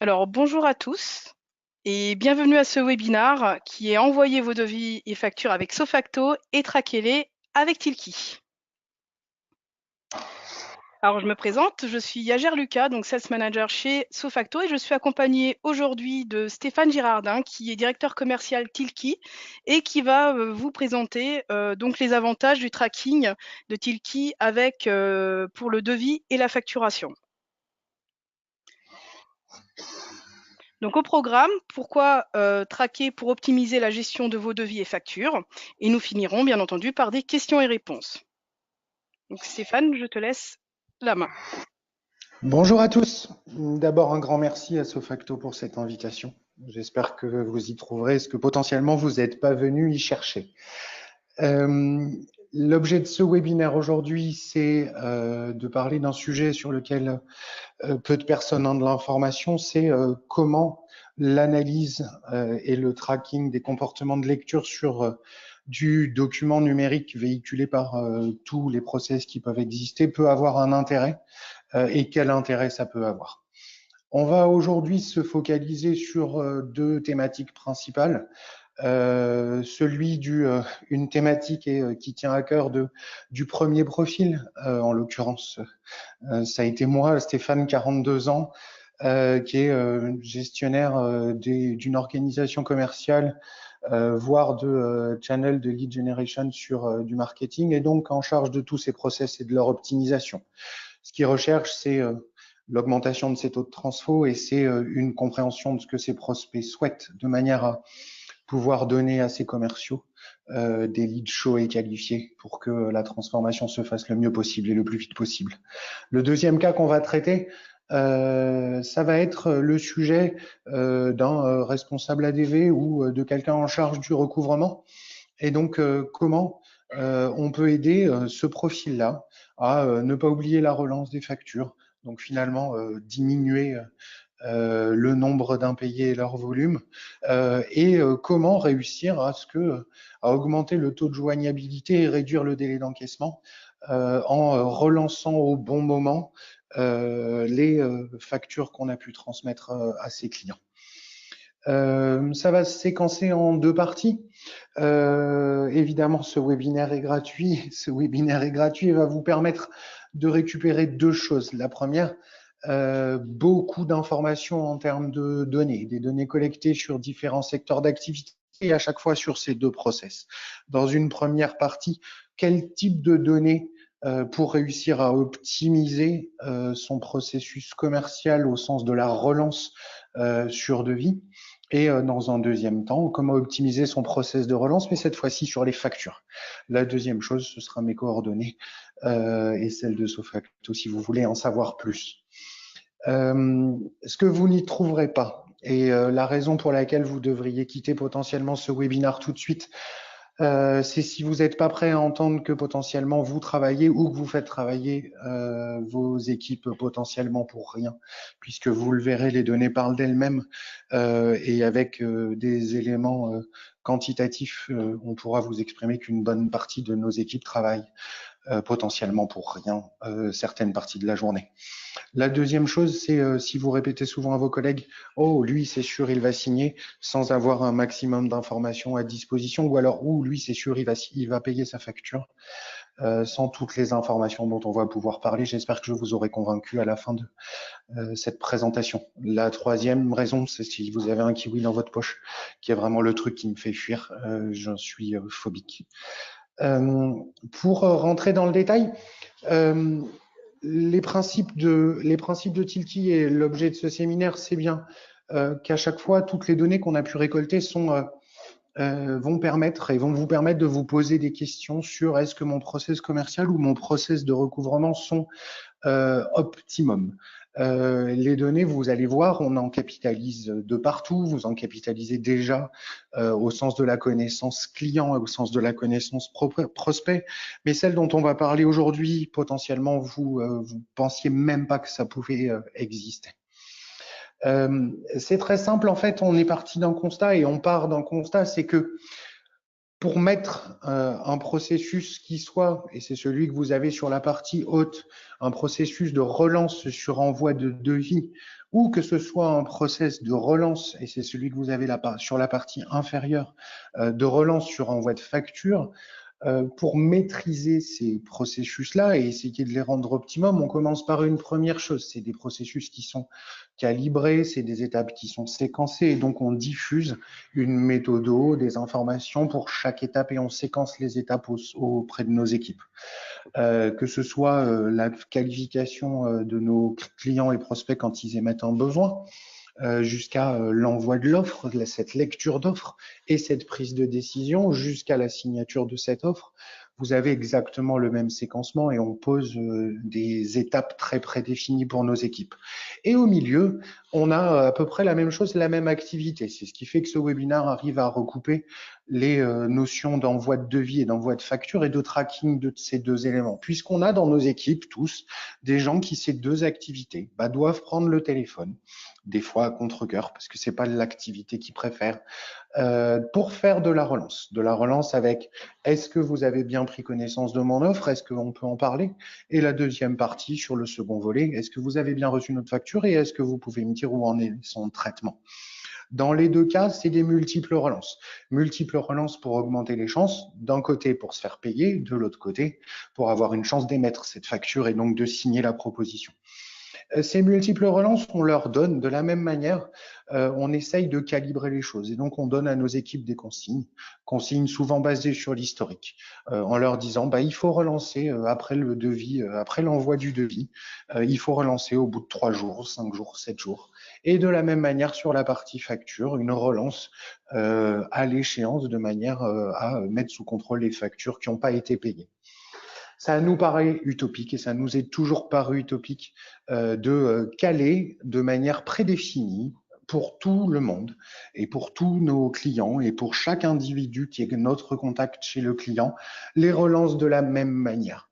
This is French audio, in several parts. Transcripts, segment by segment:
Alors, bonjour à tous et bienvenue à ce webinaire qui est Envoyez vos devis et factures avec Sofacto et traquez-les avec Tilki. Alors, je me présente, je suis Yagère Lucas, donc Sales Manager chez Sofacto et je suis accompagnée aujourd'hui de Stéphane Girardin qui est directeur commercial Tilki et qui va vous présenter donc les avantages du tracking de Tilki avec pour le devis et la facturation. Donc au programme, pourquoi traquer pour optimiser la gestion de vos devis et factures. Et nous finirons bien entendu par des questions et réponses. Donc Stéphane, je te laisse la main. Bonjour à tous. D'abord, un grand merci à Sofacto pour cette invitation. J'espère que vous y trouverez ce que potentiellement vous n'êtes pas venu y chercher. L'objet de ce webinaire aujourd'hui, c'est de parler d'un sujet sur lequel peu de personnes ont de l'information, c'est comment l'analyse et le tracking des comportements de lecture sur du document numérique véhiculé par tous les process qui peuvent exister peut avoir un intérêt et quel intérêt ça peut avoir. On va aujourd'hui se focaliser sur deux thématiques principales. Celui une thématique qui tient à cœur du premier profil, en l'occurrence, ça a été moi, Stéphane, 42 ans, qui est gestionnaire d'une organisation commerciale, voire de channel de lead generation sur du marketing, et donc en charge de tous ces process et de leur optimisation. Ce qu'ils recherchent, c'est l'augmentation de ces taux de transfo et c'est une compréhension de ce que ces prospects souhaitent de manière à pouvoir donner à ces commerciaux des leads chauds et qualifiés pour que la transformation se fasse le mieux possible et le plus vite possible. Le deuxième cas qu'on va traiter, ça va être le sujet d'un responsable ADV ou de quelqu'un en charge du recouvrement. Et donc, comment on peut aider ce profil-là à ne pas oublier la relance des factures, donc finalement diminuer le nombre d'impayés et leur volume, et comment réussir à augmenter le taux de joignabilité et réduire le délai d'encaissement en relançant au bon moment les factures qu'on a pu transmettre à ses clients. Ça va se séquencer en deux parties. Évidemment, ce webinaire est gratuit. Ce webinaire est gratuit et va vous permettre de récupérer deux choses. La première, beaucoup d'informations en termes de données, des données collectées sur différents secteurs d'activité et à chaque fois sur ces deux process. Dans une première partie, quel type de données pour réussir à optimiser son processus commercial au sens de la relance sur devis. Et dans un deuxième temps, comment optimiser son process de relance, mais cette fois-ci sur les factures. La deuxième chose, ce sera mes coordonnées et celles de Sofacto si vous voulez en savoir plus. Ce que vous n'y trouverez pas, et la raison pour laquelle vous devriez quitter potentiellement ce webinaire tout de suite, c'est si vous n'êtes pas prêt à entendre que potentiellement vous travaillez ou que vous faites travailler vos équipes potentiellement pour rien, puisque vous le verrez, les données parlent d'elles-mêmes et avec des éléments quantitatifs, on pourra vous exprimer qu'une bonne partie de nos équipes travaillent potentiellement pour rien certaines parties de la journée. La deuxième chose, c'est si vous répétez souvent à vos collègues « Oh, lui, c'est sûr, il va signer » sans avoir un maximum d'informations à disposition, ou alors « Oh, lui, c'est sûr, il va payer sa facture » sans toutes les informations dont on va pouvoir parler. J'espère que je vous aurai convaincu à la fin de cette présentation. La troisième raison, c'est si vous avez un kiwi dans votre poche, qui est vraiment le truc qui me fait fuir. J'en suis phobique. Pour rentrer dans le détail, les principes de Tilki et l'objet de ce séminaire, c'est bien qu'à chaque fois, toutes les données qu'on a pu récolter vont vous permettre de vous poser des questions sur est-ce que mon process commercial ou mon process de recouvrement sont optimum. Les données, vous allez voir, on en capitalise de partout. Vous en capitalisez déjà au sens de la connaissance client et au sens de la connaissance prospect. Mais celle dont on va parler aujourd'hui, potentiellement, vous pensiez même pas que ça pouvait exister. C'est très simple, en fait, on est parti d'un constat et on part d'un constat, c'est que Pour mettre un processus qui soit, et c'est celui que vous avez sur la partie haute, un processus de relance sur envoi de devis, ou que ce soit un process de relance, et c'est celui que vous avez sur la partie inférieure, de relance sur envoi de facture, pour maîtriser ces processus-là et essayer de les rendre optimum, on commence par une première chose. C'est des processus qui sont calibrés, c'est des étapes qui sont séquencées et donc on diffuse une méthode, des informations pour chaque étape et on séquence les étapes auprès de nos équipes. Que ce soit la qualification de nos clients et prospects quand ils émettent un besoin, jusqu'à l'envoi de l'offre, cette lecture d'offre et cette prise de décision jusqu'à la signature de cette offre. Vous avez exactement le même séquencement et on pose des étapes très prédéfinies pour nos équipes. Et au milieu, on a à peu près la même chose, la même activité. C'est ce qui fait que ce webinaire arrive à recouper les notions d'envoi de devis et d'envoi de facture et de tracking de ces deux éléments. Puisqu'on a dans nos équipes tous des gens qui, ces deux activités, doivent prendre le téléphone, des fois à contre-cœur, parce que c'est pas l'activité qu'ils préfèrent, pour faire de la relance. De la relance avec est-ce que vous avez bien pris connaissance de mon offre? Est-ce qu'on peut en parler? Et la deuxième partie sur le second volet, est-ce que vous avez bien reçu notre facture et est-ce que vous pouvez me dire où en est son traitement? Dans les deux cas, c'est des multiples relances. Multiples relances pour augmenter les chances, d'un côté pour se faire payer, de l'autre côté pour avoir une chance d'émettre cette facture et donc de signer la proposition. Ces multiples relances, on leur donne de la même manière, on essaye de calibrer les choses. Et donc, on donne à nos équipes des consignes souvent basées sur l'historique, en leur disant, il faut relancer après le devis, après l'envoi du devis, il faut relancer au bout de 3 jours, 5 jours, 7 jours. Et de la même manière, sur la partie facture, une relance à l'échéance de manière à mettre sous contrôle les factures qui n'ont pas été payées. Ça nous paraît utopique et ça nous est toujours paru utopique de caler de manière prédéfinie pour tout le monde et pour tous nos clients et pour chaque individu qui est notre contact chez le client, les relances de la même manière.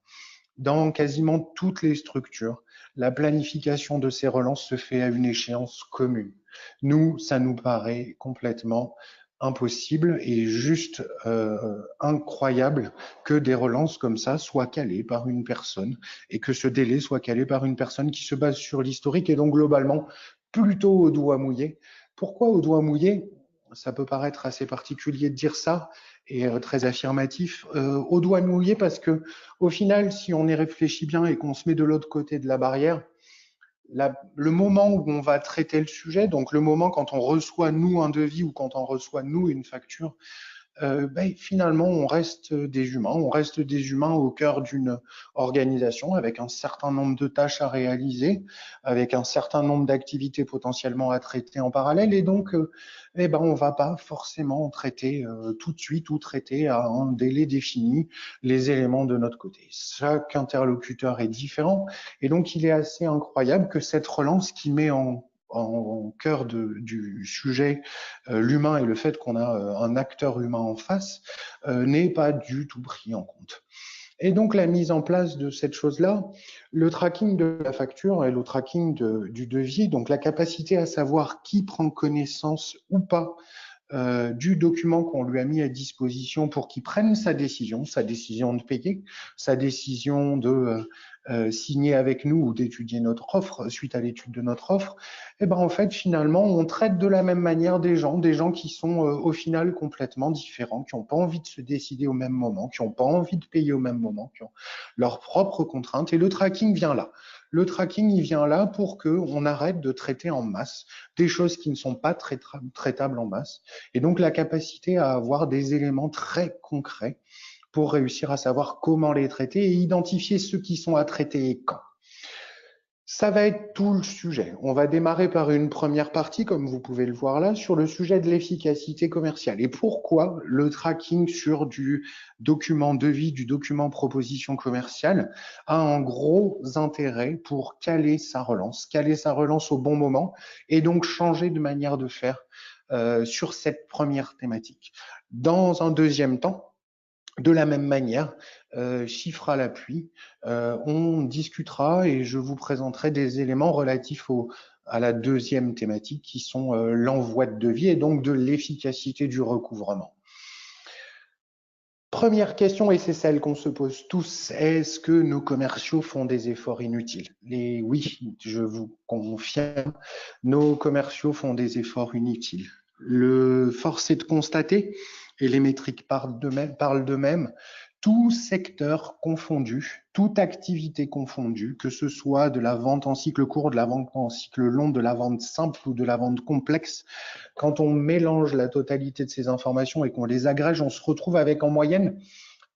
Dans quasiment toutes les structures, la planification de ces relances se fait à une échéance commune. Nous, ça nous paraît complètement impossible et juste incroyable que des relances comme ça soient calées par une personne et que ce délai soit calé par une personne qui se base sur l'historique et donc globalement plutôt au doigt mouillé. Pourquoi au doigt mouillé? Ça peut paraître assez particulier de dire ça et très affirmatif. Au doigt mouillé parce que au final, si on y réfléchit bien et qu'on se met de l'autre côté de la barrière, le moment où on va traiter le sujet, donc le moment quand on reçoit nous un devis ou quand on reçoit nous une facture, finalement, on reste des humains. On reste des humains au cœur d'une organisation avec un certain nombre de tâches à réaliser, avec un certain nombre d'activités potentiellement à traiter en parallèle. Et donc, on va pas forcément traiter tout de suite ou traiter à un délai défini les éléments de notre côté. Chaque interlocuteur est différent. Et donc, il est assez incroyable que cette relance qui met en cœur du sujet l'humain et le fait qu'on a un acteur humain en face n'est pas du tout pris en compte. Et donc la mise en place de cette chose-là, le tracking de la facture et le tracking du devis, donc la capacité à savoir qui prend connaissance ou pas du document qu'on lui a mis à disposition pour qu'il prenne sa décision de payer, sa décision de signer avec nous ou d'étudier notre offre suite à l'étude de notre offre, et en fait finalement on traite de la même manière des gens qui sont au final complètement différents, qui n'ont pas envie de se décider au même moment, qui n'ont pas envie de payer au même moment, qui ont leurs propres contraintes et le tracking vient là. Le tracking, il vient là pour qu'on arrête de traiter en masse des choses qui ne sont pas traitables en masse. Et donc, la capacité à avoir des éléments très concrets pour réussir à savoir comment les traiter et identifier ceux qui sont à traiter et quand. Ça va être tout le sujet. On va démarrer par une première partie, comme vous pouvez le voir là, sur le sujet de l'efficacité commerciale. Et pourquoi le tracking sur du document devis, du document proposition commerciale a un gros intérêt pour caler sa relance au bon moment et donc changer de manière de faire sur cette première thématique. Dans un deuxième temps, de la même manière, chiffre à l'appui, on discutera et je vous présenterai des éléments relatifs à la deuxième thématique qui sont l'envoi de devis et donc de l'efficacité du recouvrement. première question, et c'est celle qu'on se pose tous, est-ce que nos commerciaux font des efforts inutiles? Oui, je vous confirme, nos commerciaux font des efforts inutiles. Force est de constater, et les métriques parlent d'eux-mêmes, tout secteur confondu, toute activité confondue, que ce soit de la vente en cycle court, de la vente en cycle long, de la vente simple ou de la vente complexe, quand on mélange la totalité de ces informations et qu'on les agrège, on se retrouve avec en moyenne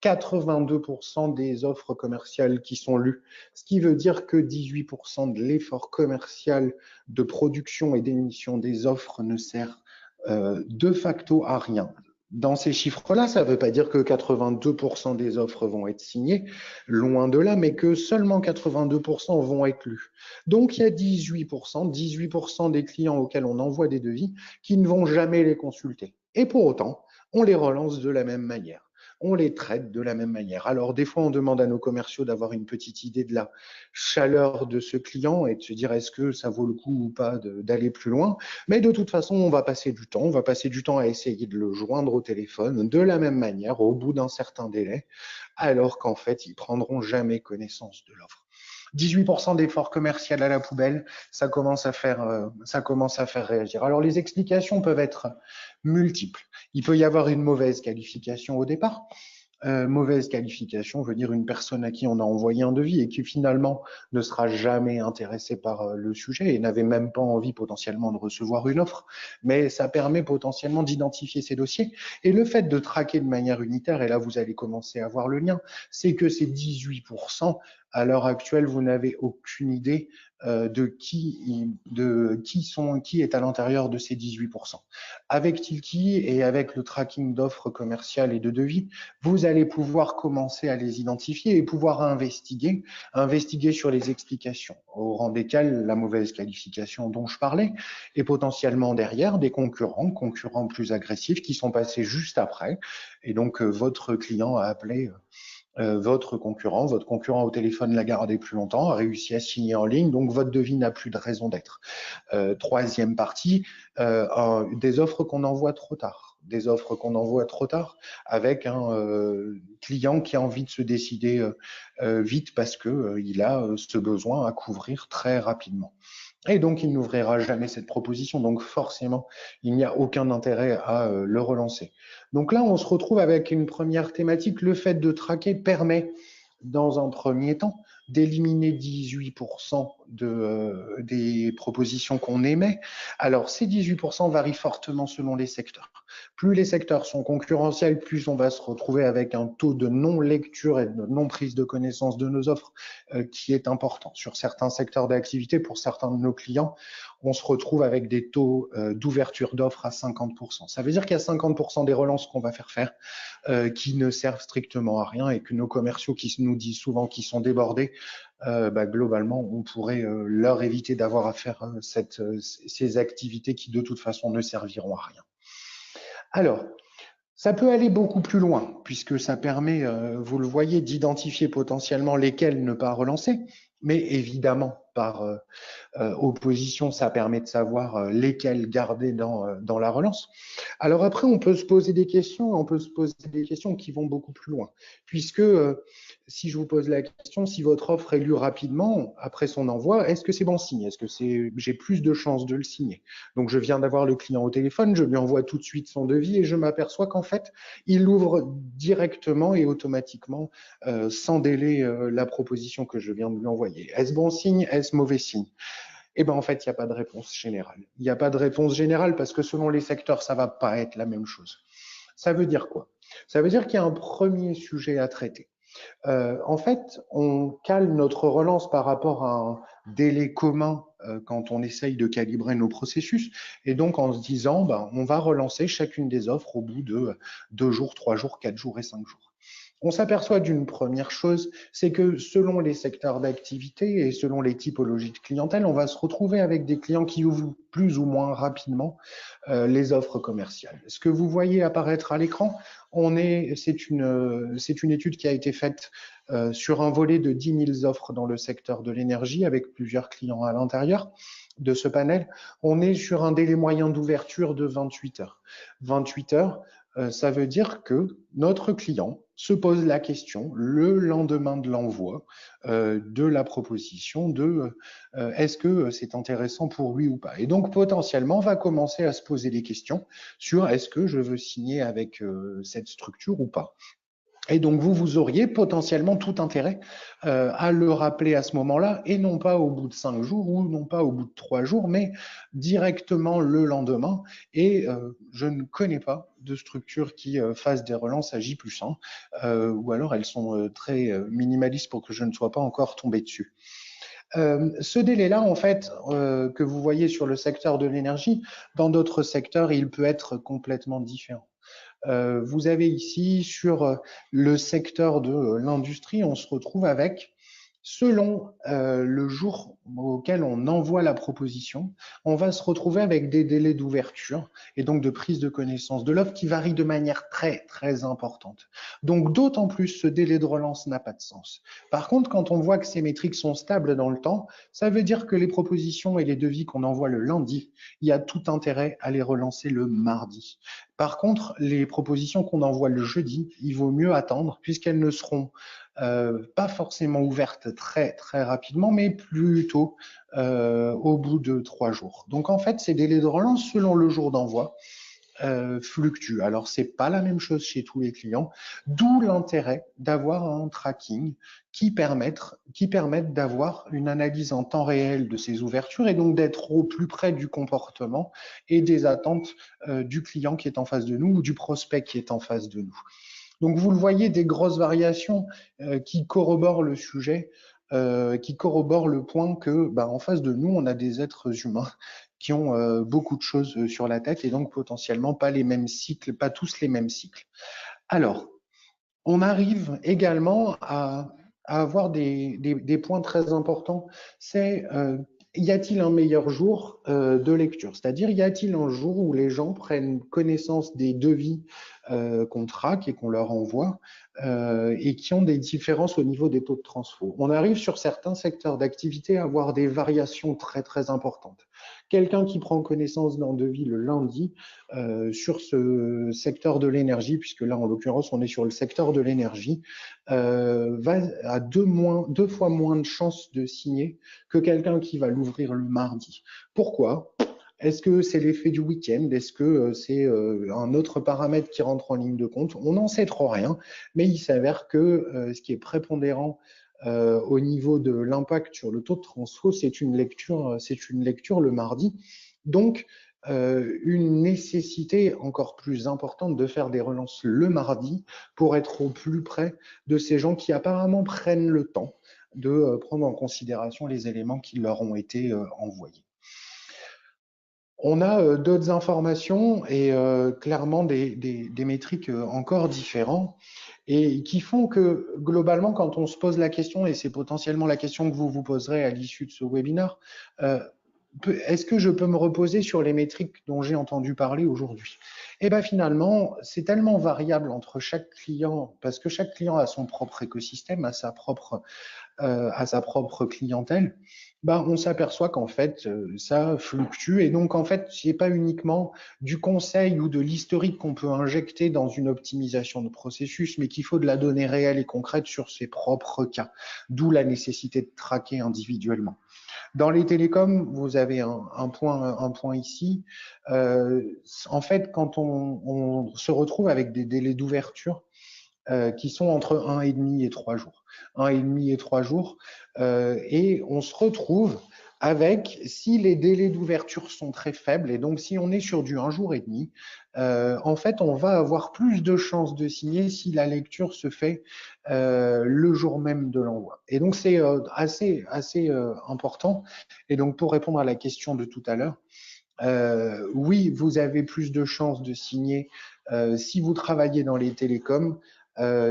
82% des offres commerciales qui sont lues, ce qui veut dire que 18% de l'effort commercial de production et d'émission des offres ne sert de facto à rien. Dans ces chiffres-là, ça ne veut pas dire que 82% des offres vont être signées, loin de là, mais que seulement 82% vont être lues. Donc, il y a 18% des clients auxquels on envoie des devis qui ne vont jamais les consulter. Et pour autant, on les relance de la même manière. On les traite de la même manière. Alors, des fois, on demande à nos commerciaux d'avoir une petite idée de la chaleur de ce client et de se dire est-ce que ça vaut le coup ou pas d'aller plus loin. Mais de toute façon, on va passer du temps. On va passer du temps à essayer de le joindre au téléphone de la même manière, au bout d'un certain délai, alors qu'en fait, ils prendront jamais connaissance de l'offre. 18% d'efforts commerciaux à la poubelle, ça commence à faire réagir. Alors, les explications peuvent être multiples. Il peut y avoir une mauvaise qualification au départ. Mauvaise qualification veut dire une personne à qui on a envoyé un devis et qui finalement ne sera jamais intéressée par le sujet et n'avait même pas envie potentiellement de recevoir une offre, mais ça permet potentiellement d'identifier ces dossiers. Et le fait de traquer de manière unitaire, et là vous allez commencer à voir le lien, c'est que ces 18%, à l'heure actuelle, vous n'avez aucune idée de qui est à l'intérieur de ces 18%. Avec Tilki et avec le tracking d'offres commerciales et de devis, vous allez pouvoir commencer à les identifier et pouvoir investiguer sur les explications, au rang desquelles la mauvaise qualification dont je parlais, et potentiellement derrière des concurrents plus agressifs qui sont passés juste après. Et donc, votre client a appelé votre concurrent au téléphone l'a gardé plus longtemps, a réussi à signer en ligne, donc votre devis n'a plus de raison d'être. Troisième partie, des offres qu'on envoie trop tard. Des offres qu'on envoie trop tard avec un client qui a envie de se décider vite parce qu'il a ce besoin à couvrir très rapidement. Et donc, il n'ouvrira jamais cette proposition. Donc, forcément, il n'y a aucun intérêt à le relancer. Donc là, on se retrouve avec une première thématique. Le fait de traquer permet, dans un premier temps, d'éliminer 18% des propositions qu'on émet. Alors, ces 18% varient fortement selon les secteurs. Plus les secteurs sont concurrentiels, plus on va se retrouver avec un taux de non-lecture et de non-prise de connaissance de nos offres qui est important. Sur certains secteurs d'activité, pour certains de nos clients, on se retrouve avec des taux d'ouverture d'offres à 50%. Ça veut dire qu'il y a 50% des relances qu'on va faire qui ne servent strictement à rien et que nos commerciaux qui nous disent souvent qu'ils sont débordés, globalement, on pourrait leur éviter d'avoir à faire ces activités qui, de toute façon, ne serviront à rien. Alors, ça peut aller beaucoup plus loin, puisque ça permet, vous le voyez, d'identifier potentiellement lesquels ne pas relancer, mais évidemment, par opposition, ça permet de savoir lesquels garder dans la relance. Alors après, on peut se poser des questions qui vont beaucoup plus loin, puisque si je vous pose la question, si votre offre est lue rapidement après son envoi, est-ce que c'est bon signe? Est-ce que j'ai plus de chances de le signer? Donc, je viens d'avoir le client au téléphone, je lui envoie tout de suite son devis et je m'aperçois qu'en fait, il ouvre directement et automatiquement, sans délai, la proposition que je viens de lui envoyer. Est-ce bon signe? Est-ce mauvais signe? Eh ben, en fait, il n'y a pas de réponse générale. Il n'y a pas de réponse générale parce que selon les secteurs, ça va pas être la même chose. Ça veut dire quoi? Ça veut dire qu'il y a un premier sujet à traiter. En fait, on cale notre relance par rapport à un délai commun quand on essaye de calibrer nos processus, et donc en se disant, on va relancer chacune des offres au bout de 2 jours, 3 jours, 4 jours et 5 jours. On s'aperçoit d'une première chose, c'est que selon les secteurs d'activité et selon les typologies de clientèle, on va se retrouver avec des clients qui ouvrent plus ou moins rapidement les offres commerciales. Ce que vous voyez apparaître à l'écran, c'est une étude qui a été faite sur un volet de 10 000 offres dans le secteur de l'énergie avec plusieurs clients à l'intérieur de ce panel. On est sur un délai moyen d'ouverture de 28 heures. 28 heures, Ça veut dire que notre client se pose la question le lendemain de l'envoi de la proposition de est-ce que c'est intéressant pour lui ou pas. Et donc potentiellement va commencer à se poser des questions sur est-ce que je veux signer avec cette structure ou pas. Et donc, vous auriez potentiellement tout intérêt à le rappeler à ce moment-là, et non pas au bout de 5 jours ou non pas au bout de 3 jours, mais directement le lendemain. Et je ne connais pas de structure qui fasse des relances à J+1, ou alors elles sont très minimalistes pour que je ne sois pas encore tombé dessus. Ce délai-là, en fait, que vous voyez sur le secteur de l'énergie, dans d'autres secteurs, il peut être complètement différent. Vous avez ici sur le secteur de l'industrie, on se retrouve avec, selon le jour auquel on envoie la proposition, on va se retrouver avec des délais d'ouverture et donc de prise de connaissance de l'offre qui varient de manière très, très importante. Donc, d'autant plus, ce délai de relance n'a pas de sens. Par contre, quand on voit que ces métriques sont stables dans le temps, ça veut dire que les propositions et les devis qu'on envoie le lundi, il y a tout intérêt à les relancer le mardi. Par contre, les propositions qu'on envoie le jeudi, il vaut mieux attendre puisqu'elles ne seront pas forcément ouvertes très très rapidement, mais plutôt au bout de 3 jours. Donc en fait, ces délais de relance selon le jour d'envoi fluctuent. Alors c'est pas la même chose chez tous les clients, d'où l'intérêt d'avoir un tracking qui permette d'avoir une analyse en temps réel de ces ouvertures et donc d'être au plus près du comportement et des attentes du client qui est en face de nous ou du prospect qui est en face de nous. Donc vous le voyez, des grosses variations qui corroborent le sujet, qui corroborent le point que, en face de nous, on a des êtres humains qui ont beaucoup de choses sur la tête et donc potentiellement pas les mêmes cycles, pas tous les mêmes cycles. Alors, on arrive également à avoir des points très importants. C'est y a-t-il un meilleur jour de lecture? C'est-à-dire, y a-t-il un jour où les gens prennent connaissance des devis qu'on traque et qu'on leur envoie et qui ont des différences au niveau des taux de transfo? On arrive sur certains secteurs d'activité à avoir des variations très très importantes. Quelqu'un qui prend connaissance d'un devis le lundi sur ce secteur de l'énergie, puisque là en l'occurrence on est sur le secteur de l'énergie, va à deux fois moins de chances de signer que quelqu'un qui va l'ouvrir le mardi. Pourquoi? Est-ce que c'est l'effet du week-end? Est-ce que c'est un autre paramètre qui rentre en ligne de compte? On n'en sait trop rien, mais il s'avère que ce qui est prépondérant au niveau de l'impact sur le taux de transfo, c'est une lecture le mardi. Donc, une nécessité encore plus importante de faire des relances le mardi pour être au plus près de ces gens qui apparemment prennent le temps de prendre en considération les éléments qui leur ont été envoyés. On a d'autres informations et clairement des métriques encore différentes et qui font que globalement, quand on se pose la question, et c'est potentiellement la question que vous vous poserez à l'issue de ce webinaire, est-ce que je peux me reposer sur les métriques dont j'ai entendu parler aujourd'hui? Eh bien finalement, c'est tellement variable entre chaque client, parce que chaque client a son propre écosystème, a sa propre clientèle, on s'aperçoit qu'en fait, ça fluctue. Et donc, en fait, ce n'est pas uniquement du conseil ou de l'historique qu'on peut injecter dans une optimisation de processus, mais qu'il faut de la donnée réelle et concrète sur ses propres cas, d'où la nécessité de traquer individuellement. Dans les télécoms, vous avez un point ici. En fait, quand on se retrouve avec des délais d'ouverture qui sont entre 1,5 et 3 jours. 1,5 et 3 jours. Et on se retrouve avec, si les délais d'ouverture sont très faibles, et donc si on est sur du 1 jour et demi, en fait, on va avoir plus de chances de signer si la lecture se fait le jour même de l'envoi. Et donc, c'est assez important. Et donc, pour répondre à la question de tout à l'heure, oui, vous avez plus de chances de signer si vous travaillez dans les télécoms,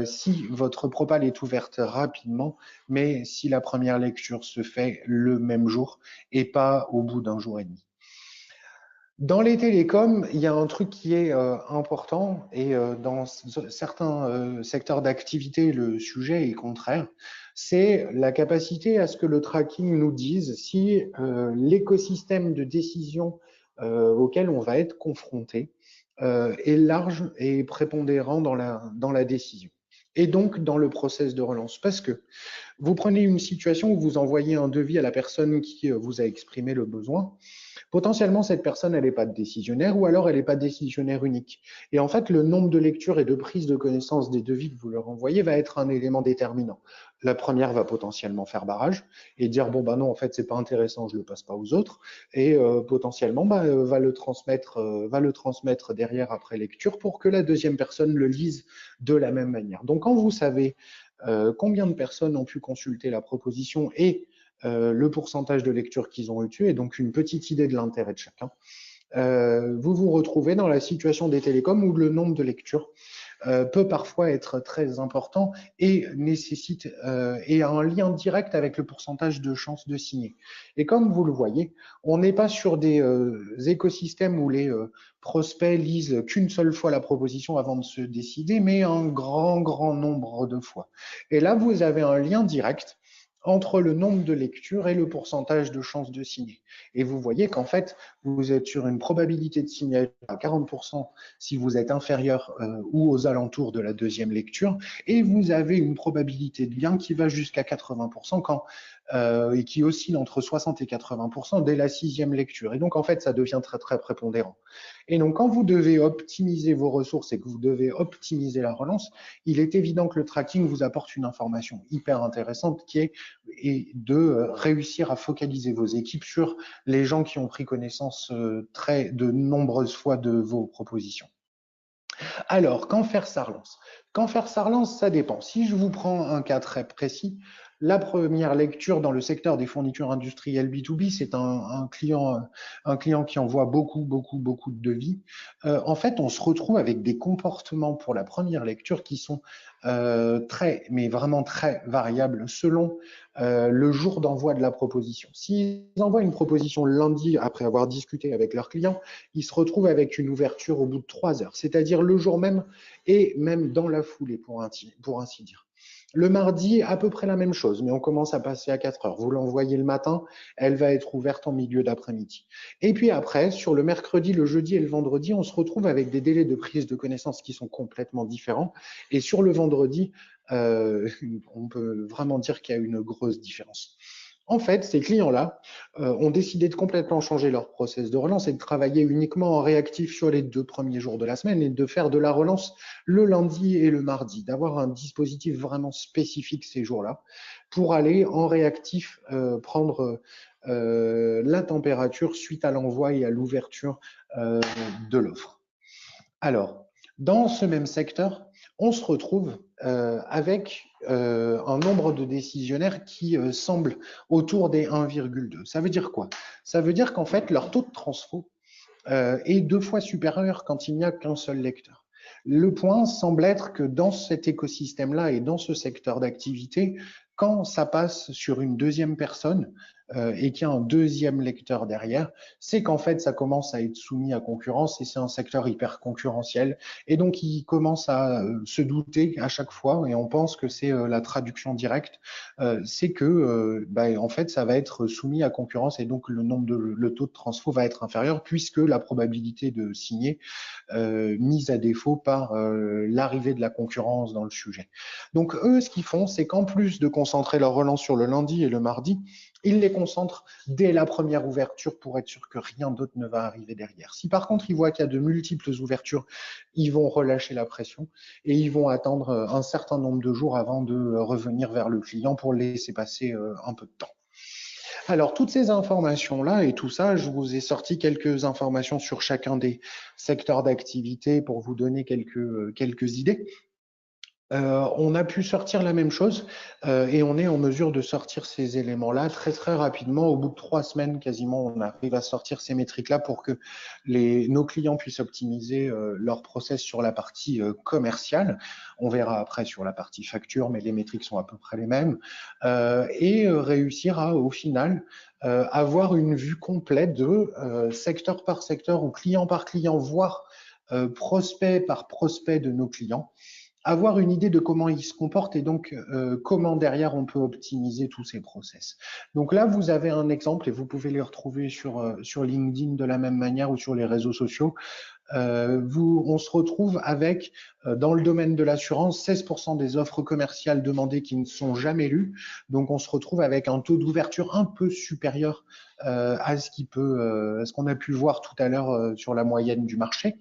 si votre propale est ouverte rapidement, mais si la première lecture se fait le même jour et pas au bout d'un jour et demi. Dans les télécoms, il y a un truc qui est important et dans certains secteurs d'activité, le sujet est contraire. C'est la capacité à ce que le tracking nous dise si l'écosystème de décision auquel on va être confronté est large et prépondérant dans la décision. Et donc dans le process de relance. Parce que vous prenez une situation où vous envoyez un devis à la personne qui vous a exprimé le besoin. Potentiellement, cette personne, elle n'est pas décisionnaire ou alors elle n'est pas décisionnaire unique. Et en fait, le nombre de lectures et de prises de connaissance des devis que vous leur envoyez va être un élément déterminant. La première va potentiellement faire barrage et dire bon bah non, en fait c'est pas intéressant, je le passe pas aux autres. Et potentiellement va le transmettre derrière après lecture pour que la deuxième personne le lise de la même manière. Donc quand vous savez combien de personnes ont pu consulter la proposition et le pourcentage de lecture qu'ils ont eu et donc une petite idée de l'intérêt de chacun. Vous vous retrouvez dans la situation des télécoms où le nombre de lectures peut parfois être très important et nécessite et a un lien direct avec le pourcentage de chances de signer. Et comme vous le voyez, on n'est pas sur des écosystèmes où les prospects lisent qu'une seule fois la proposition avant de se décider, mais un grand nombre de fois. Et là, vous avez un lien direct entre le nombre de lectures et le pourcentage de chances de signer. Et vous voyez qu'en fait, vous êtes sur une probabilité de signature à 40% si vous êtes inférieur ou aux alentours de la deuxième lecture, et vous avez une probabilité de gain qui va jusqu'à 80% et qui oscille entre 60 et 80% dès la sixième lecture. Et donc, en fait, ça devient très prépondérant. Et donc, quand vous devez optimiser vos ressources et que vous devez optimiser la relance, il est évident que le tracking vous apporte une information hyper intéressante qui est de réussir à focaliser vos équipes sur les gens qui ont pris connaissance de nombreuses fois de vos propositions. Alors, quand faire sa relance? Quand faire sa relance, ça dépend. Si je vous prends un cas très précis, la première lecture dans le secteur des fournitures industrielles B2B, c'est un client qui envoie beaucoup de devis. En fait, on se retrouve avec des comportements pour la première lecture qui sont mais vraiment très variables selon le jour d'envoi de la proposition. S'ils envoient une proposition lundi après avoir discuté avec leur client, ils se retrouvent avec une ouverture au bout de 3 heures, c'est-à-dire le jour même et même dans la foulée, pour ainsi dire. Le mardi, à peu près la même chose, mais on commence à passer à 4 heures. Vous l'envoyez le matin, elle va être ouverte en milieu d'après-midi. Et puis après, sur le mercredi, le jeudi et le vendredi, on se retrouve avec des délais de prise de connaissance qui sont complètement différents. Et sur le vendredi, on peut vraiment dire qu'il y a une grosse différence. En fait, ces clients-là ont décidé de complètement changer leur process de relance et de travailler uniquement en réactif sur les 2 premiers jours de la semaine et de faire de la relance le lundi et le mardi, d'avoir un dispositif vraiment spécifique ces jours-là pour aller en réactif prendre la température suite à l'envoi et à l'ouverture de l'offre. Alors, dans ce même secteur, on se retrouve avec un nombre de décisionnaires qui semble autour des 1,2. Ça veut dire quoi? Ça veut dire qu'en fait, leur taux de transfo est 2 fois supérieur quand il n'y a qu'un seul lecteur. Le point semble être que dans cet écosystème-là et dans ce secteur d'activité, quand ça passe sur une deuxième personne et qu'il y a un deuxième lecteur derrière, c'est qu'en fait, ça commence à être soumis à concurrence et c'est un secteur hyper concurrentiel. Et donc, il commence à se douter à chaque fois, et on pense que c'est la traduction directe, c'est que en fait, ça va être soumis à concurrence et donc le taux de transfo va être inférieur puisque la probabilité de signer mise à défaut par l'arrivée de la concurrence dans le sujet. Donc, eux, ce qu'ils font, c'est qu'en plus de concentrer leur relance sur le lundi et le mardi, ils les concentrent dès la première ouverture pour être sûr que rien d'autre ne va arriver derrière. Si par contre ils voient qu'il y a de multiples ouvertures, ils vont relâcher la pression et ils vont attendre un certain nombre de jours avant de revenir vers le client pour laisser passer un peu de temps. Alors, toutes ces informations-là et tout ça, je vous ai sorti quelques informations sur chacun des secteurs d'activité pour vous donner quelques idées. On a pu sortir la même chose et on est en mesure de sortir ces éléments-là très rapidement. Au bout de 3 semaines, quasiment, on arrive à sortir ces métriques-là pour que nos clients puissent optimiser leur process sur la partie commerciale. On verra après sur la partie facture, mais les métriques sont à peu près les mêmes. Et réussir à, au final, avoir une vue complète de secteur par secteur ou client par client, voire prospect par prospect de nos clients, avoir une idée de comment ils se comportent et donc comment derrière on peut optimiser tous ces process. Donc là, vous avez un exemple et vous pouvez les retrouver sur LinkedIn de la même manière ou sur les réseaux sociaux on se retrouve avec, dans le domaine de l'assurance, 16% des offres commerciales demandées qui ne sont jamais lues. Donc, on se retrouve avec un taux d'ouverture un peu supérieur à ce qu'on a pu voir tout à l'heure sur la moyenne du marché.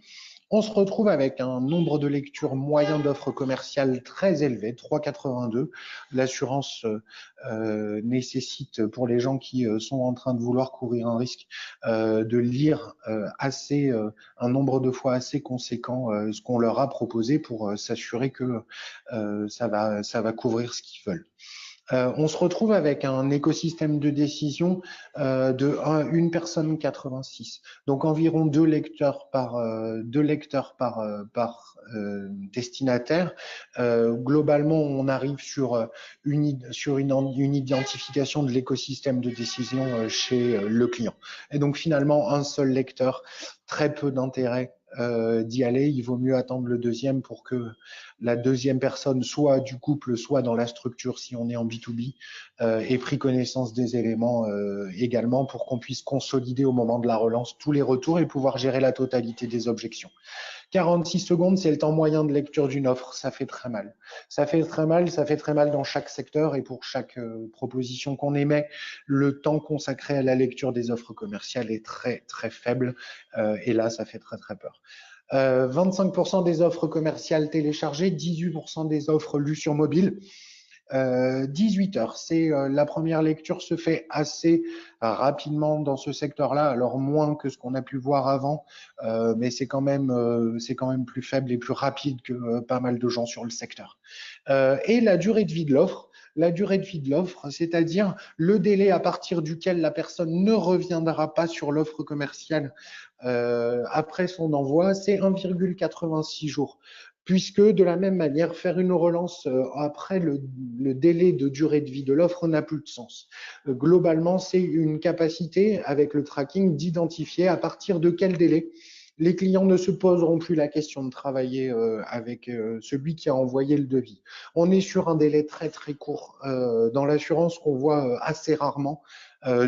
On se retrouve avec un nombre de lectures moyen d'offres commerciales très élevé, 3,82. L'assurance nécessite pour les gens qui sont en train de vouloir courir un risque de lire un nombre de fois assez conséquent ce qu'on leur a proposé pour s'assurer que ça va couvrir ce qu'ils veulent. On se retrouve avec un écosystème de décision une personne 86, donc environ deux lecteurs par destinataire. Globalement, on arrive sur une identification de l'écosystème de décision chez le client. Et donc finalement, un seul lecteur, très peu d'intérêt d'y aller. Il vaut mieux attendre le deuxième pour que la deuxième personne, soit du couple, soit dans la structure, si on est en B2B, ait pris connaissance des éléments également pour qu'on puisse consolider au moment de la relance tous les retours et pouvoir gérer la totalité des objections. 46 secondes, c'est le temps moyen de lecture d'une offre. Ça fait très mal. Ça fait très mal dans chaque secteur et pour chaque proposition qu'on émet, le temps consacré à la lecture des offres commerciales est très, très faible. Et là, ça fait très, très peur. 25% des offres commerciales téléchargées, 18% des offres lues sur mobile. 18 heures, la première lecture se fait assez rapidement dans ce secteur-là, alors moins que ce qu'on a pu voir avant, mais c'est quand même plus faible et plus rapide que pas mal de gens sur le secteur. Et la durée de vie de l'offre. La durée de vie de l'offre, c'est-à-dire le délai à partir duquel la personne ne reviendra pas sur l'offre commerciale après son envoi, c'est 1,86 jours. Puisque de la même manière, faire une relance après le délai de durée de vie de l'offre n'a plus de sens. Globalement, c'est une capacité avec le tracking d'identifier à partir de quel délai les clients ne se poseront plus la question de travailler avec celui qui a envoyé le devis. On est sur un délai très très court dans l'assurance qu'on voit assez rarement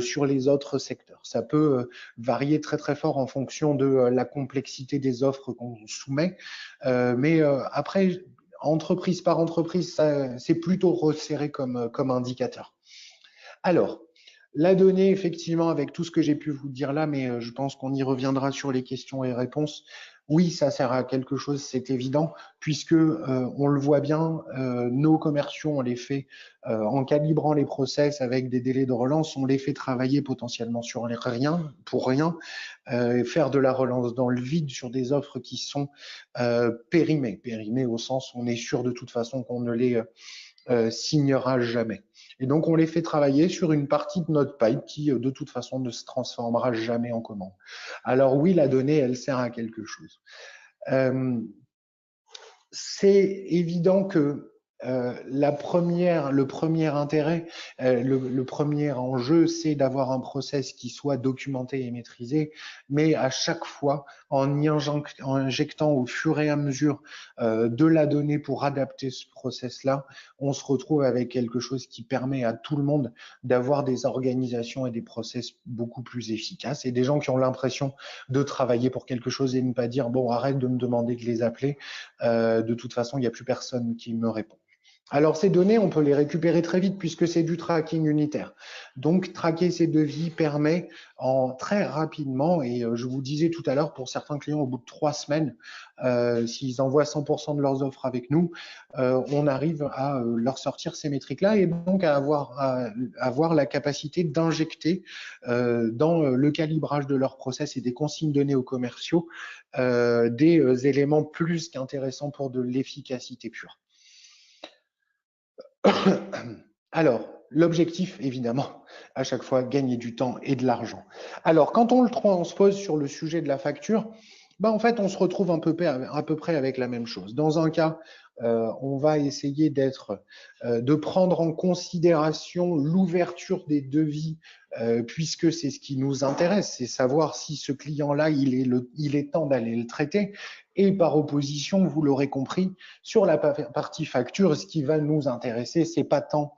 sur les autres secteurs. Ça peut varier très très fort en fonction de la complexité des offres qu'on soumet, mais après, entreprise par entreprise, c'est plutôt resserré comme indicateur. Alors, la donnée, effectivement, avec tout ce que j'ai pu vous dire là, mais je pense qu'on y reviendra sur les questions et réponses. Oui, ça sert à quelque chose, c'est évident, puisque on le voit bien, nos commerciaux, on les fait en calibrant les process avec des délais de relance, on les fait travailler potentiellement sur rien, pour rien, faire de la relance dans le vide sur des offres qui sont périmées au sens où on est sûr de toute façon qu'on ne les signera jamais. Et donc, on les fait travailler sur une partie de notre pipe qui, de toute façon, ne se transformera jamais en commande. Alors oui, la donnée, elle sert à quelque chose. C'est évident que le premier intérêt, le premier enjeu, c'est d'avoir un process qui soit documenté et maîtrisé, mais à chaque fois, en injectant au fur et à mesure de la donnée pour adapter ce process-là, on se retrouve avec quelque chose qui permet à tout le monde d'avoir des organisations et des process beaucoup plus efficaces et des gens qui ont l'impression de travailler pour quelque chose et ne pas dire bon, arrête de me demander de les appeler, de toute façon, il n'y a plus personne qui me répond. Alors, ces données, on peut les récupérer très vite puisque c'est du tracking unitaire. Donc, traquer ces devis permet très rapidement, et je vous disais tout à l'heure, pour certains clients, au bout de 3 semaines, s'ils envoient 100% de leurs offres avec nous, on arrive à leur sortir ces métriques-là et donc à avoir la capacité d'injecter dans le calibrage de leur process et des consignes données aux commerciaux des éléments plus qu'intéressants pour de l'efficacité pure. Alors, l'objectif, évidemment, à chaque fois, gagner du temps et de l'argent. Alors, quand on le transpose sur le sujet de la facture, en fait, on se retrouve à peu près avec la même chose. Dans un cas, on va essayer de prendre en considération l'ouverture des devis, puisque c'est ce qui nous intéresse, c'est savoir si ce client-là, il est temps d'aller le traiter. Et par opposition, vous l'aurez compris, sur la partie facture, ce qui va nous intéresser, c'est pas tant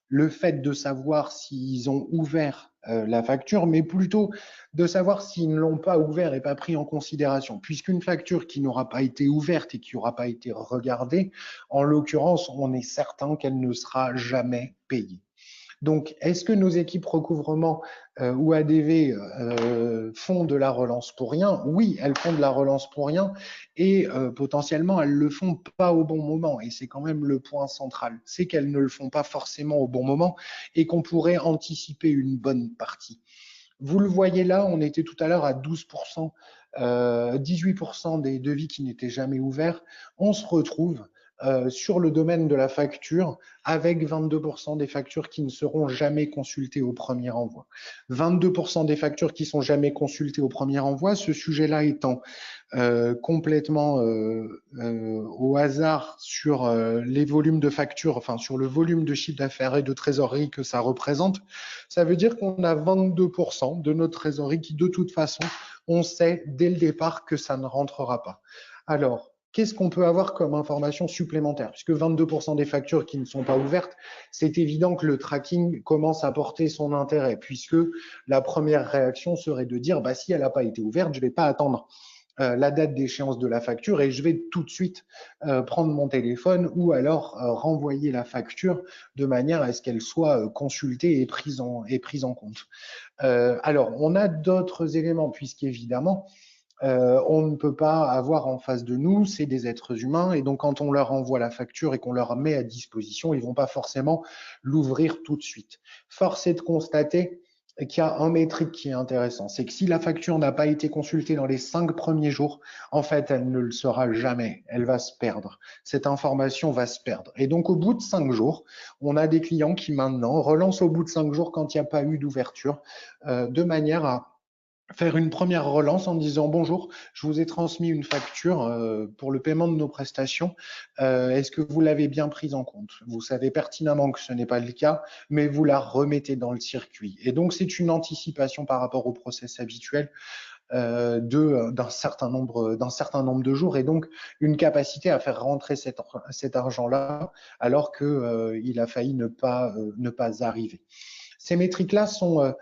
le fait de savoir s'ils ont ouvert la facture, mais plutôt de savoir s'ils ne l'ont pas ouvert et pas pris en considération. Puisqu'une facture qui n'aura pas été ouverte et qui n'aura pas été regardée, en l'occurrence, on est certain qu'elle ne sera jamais payée. Donc, est-ce que nos équipes recouvrement ou ADV font de la relance pour rien? Oui, elles font de la relance pour rien et potentiellement, elles le font pas au bon moment. Et c'est quand même le point central. C'est qu'elles ne le font pas forcément au bon moment et qu'on pourrait anticiper une bonne partie. Vous le voyez là, on était tout à l'heure à 12%, 18% des devis qui n'étaient jamais ouverts. On se retrouve sur le domaine de la facture avec 22% des factures qui ne seront jamais consultées au premier envoi. 22% des factures qui sont jamais consultées au premier envoi, ce sujet-là étant complètement au hasard sur les volumes de factures, enfin sur le volume de chiffre d'affaires et de trésorerie que ça représente, ça veut dire qu'on a 22% de notre trésorerie qui, de toute façon, on sait dès le départ que ça ne rentrera pas. Alors, qu'est-ce qu'on peut avoir comme information supplémentaire? Puisque 22% des factures qui ne sont pas ouvertes, c'est évident que le tracking commence à porter son intérêt, puisque la première réaction serait de dire, bah, si elle n'a pas été ouverte, je ne vais pas attendre la date d'échéance de la facture et je vais tout de suite prendre mon téléphone ou alors renvoyer la facture de manière à ce qu'elle soit consultée et prise en compte. Alors, on a d'autres éléments puisqu'évidemment, on ne peut pas avoir en face de nous, c'est des êtres humains, et donc quand on leur envoie la facture et qu'on leur met à disposition, ils vont pas forcément l'ouvrir tout de suite. Force est de constater qu'il y a un métrique qui est intéressant, c'est que si la facture n'a pas été consultée dans les 5 premiers jours, en fait, elle ne le sera jamais, elle va se perdre. Cette information va se perdre. Et donc, au bout de 5 jours, on a des clients qui maintenant relancent au bout de 5 jours quand il n'y a pas eu d'ouverture, de manière à faire une première relance en disant bonjour, je vous ai transmis une facture pour le paiement de nos prestations. Est-ce que vous l'avez bien prise en compte? Vous savez pertinemment que ce n'est pas le cas, mais vous la remettez dans le circuit. Et donc, c'est une anticipation par rapport au process habituel d'un certain nombre de jours et donc une capacité à faire rentrer cet argent-là alors qu'il a failli ne pas arriver. Ces métriques-là sont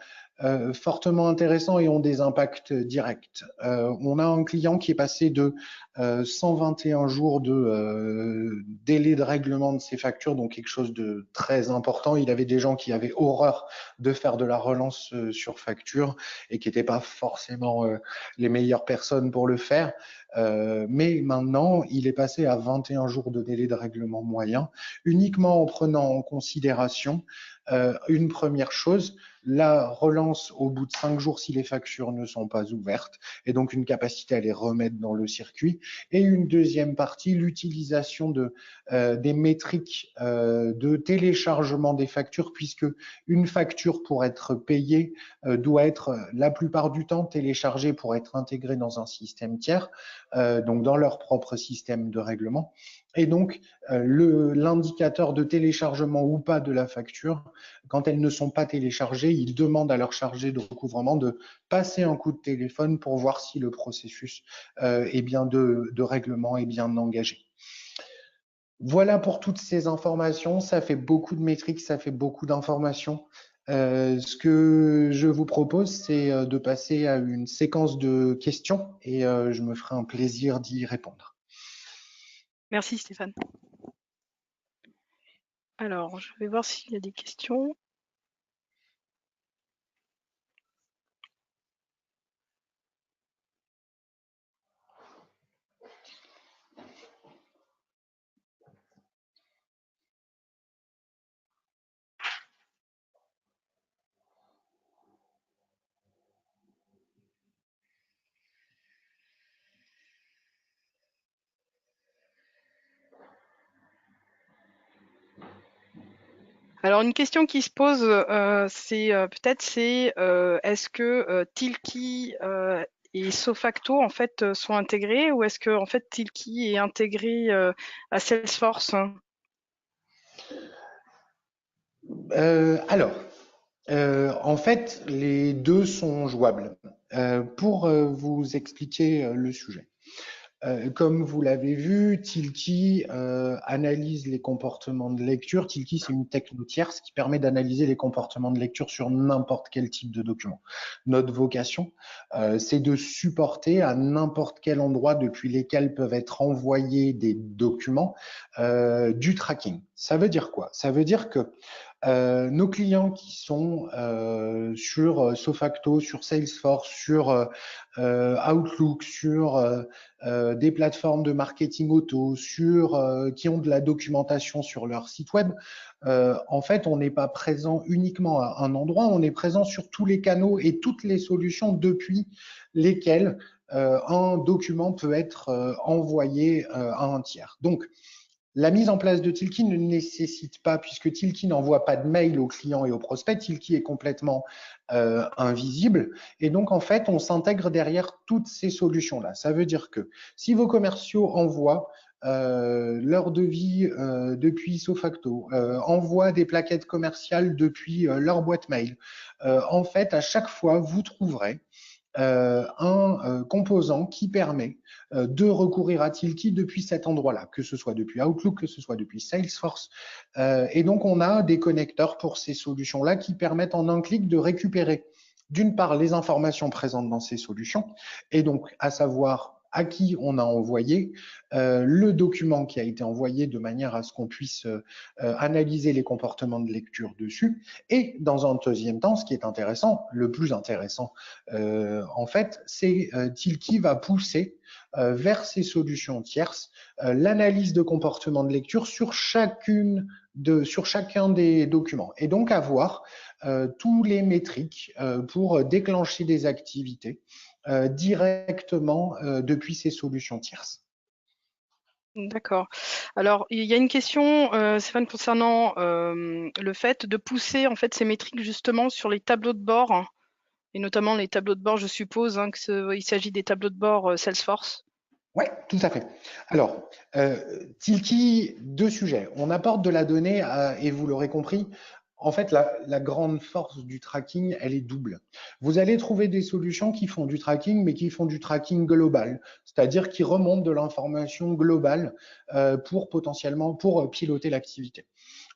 fortement intéressants et ont des impacts directs. On a un client qui est passé de 121 jours de délai de règlement de ses factures, donc quelque chose de très important. Il avait des gens qui avaient horreur de faire de la relance sur facture et qui n'étaient pas forcément les meilleures personnes pour le faire. Mais maintenant, il est passé à 21 jours de délai de règlement moyen, uniquement en prenant en considération une première chose, la relance au bout de 5 jours si les factures ne sont pas ouvertes, et donc une capacité à les remettre dans le circuit. Et une deuxième partie, l'utilisation des métriques de téléchargement des factures, puisque une facture pour être payée doit être la plupart du temps téléchargée pour être intégrée dans un système tiers, donc dans leur propre système de règlement. Et donc, l'indicateur de téléchargement ou pas de la facture, quand elles ne sont pas téléchargées, ils demandent à leur chargé de recouvrement de passer un coup de téléphone pour voir si le processus de règlement est bien engagé. Voilà pour toutes ces informations. Ça fait beaucoup de métriques, ça fait beaucoup d'informations. Ce que je vous propose, c'est de passer à une séquence de questions et je me ferai un plaisir d'y répondre. Merci Stéphane. Alors, je vais voir s'il y a des questions. Alors une question qui se pose, c'est est-ce que Tilki et Sofacto en fait sont intégrés ou est-ce que en fait Tilki est intégré à Salesforce? En fait, les deux sont jouables. Pour vous expliquer le sujet, Comme vous l'avez vu, Tilki analyse les comportements de lecture. Tilki, c'est une techno tierce qui permet d'analyser les comportements de lecture sur n'importe quel type de document. Notre vocation, c'est de supporter à n'importe quel endroit depuis lesquels peuvent être envoyés des documents du tracking. Ça veut dire quoi? Ça veut dire que nos clients qui sont sur Sofacto, sur Salesforce, sur Outlook, sur des plateformes de marketing auto, qui ont de la documentation sur leur site web, en fait, on n'est pas présent uniquement à un endroit, on est présent sur tous les canaux et toutes les solutions depuis lesquelles un document peut être envoyé à un tiers. Donc, la mise en place de Tilki ne nécessite pas, puisque Tilki n'envoie pas de mail aux clients et aux prospects, Tilki est complètement invisible. Et donc, en fait, on s'intègre derrière toutes ces solutions-là. Ça veut dire que si vos commerciaux envoient leur devis depuis Sofacto, envoient des plaquettes commerciales depuis leur boîte mail, en fait, à chaque fois, vous trouverez un composant qui permet de recourir à Tilki depuis cet endroit-là, que ce soit depuis Outlook, que ce soit depuis Salesforce. Et donc, on a des connecteurs pour ces solutions-là qui permettent en un clic de récupérer d'une part les informations présentes dans ces solutions, et donc à savoir à qui on a envoyé le document qui a été envoyé de manière à ce qu'on puisse analyser les comportements de lecture dessus. Et dans un deuxième temps, ce qui est intéressant, le plus intéressant en fait, c'est Tilki va pousser vers ces solutions tierces l'analyse de comportement de lecture sur chacun des documents et donc avoir tous les métriques pour déclencher des activités directement depuis ces solutions tierces. D'accord. Alors, il y a une question, Stéphane, concernant le fait de pousser en fait ces métriques justement sur les tableaux de bord, hein, et notamment les tableaux de bord, je suppose, hein, qu'il s'agit des tableaux de bord Salesforce. Oui, tout à fait. Alors, Tilki, deux sujets. On apporte de la donnée, et vous l'aurez compris, en fait, la grande force du tracking, elle est double. Vous allez trouver des solutions qui font du tracking, mais qui font du tracking global, c'est-à-dire qui remontent de l'information globale pour piloter l'activité.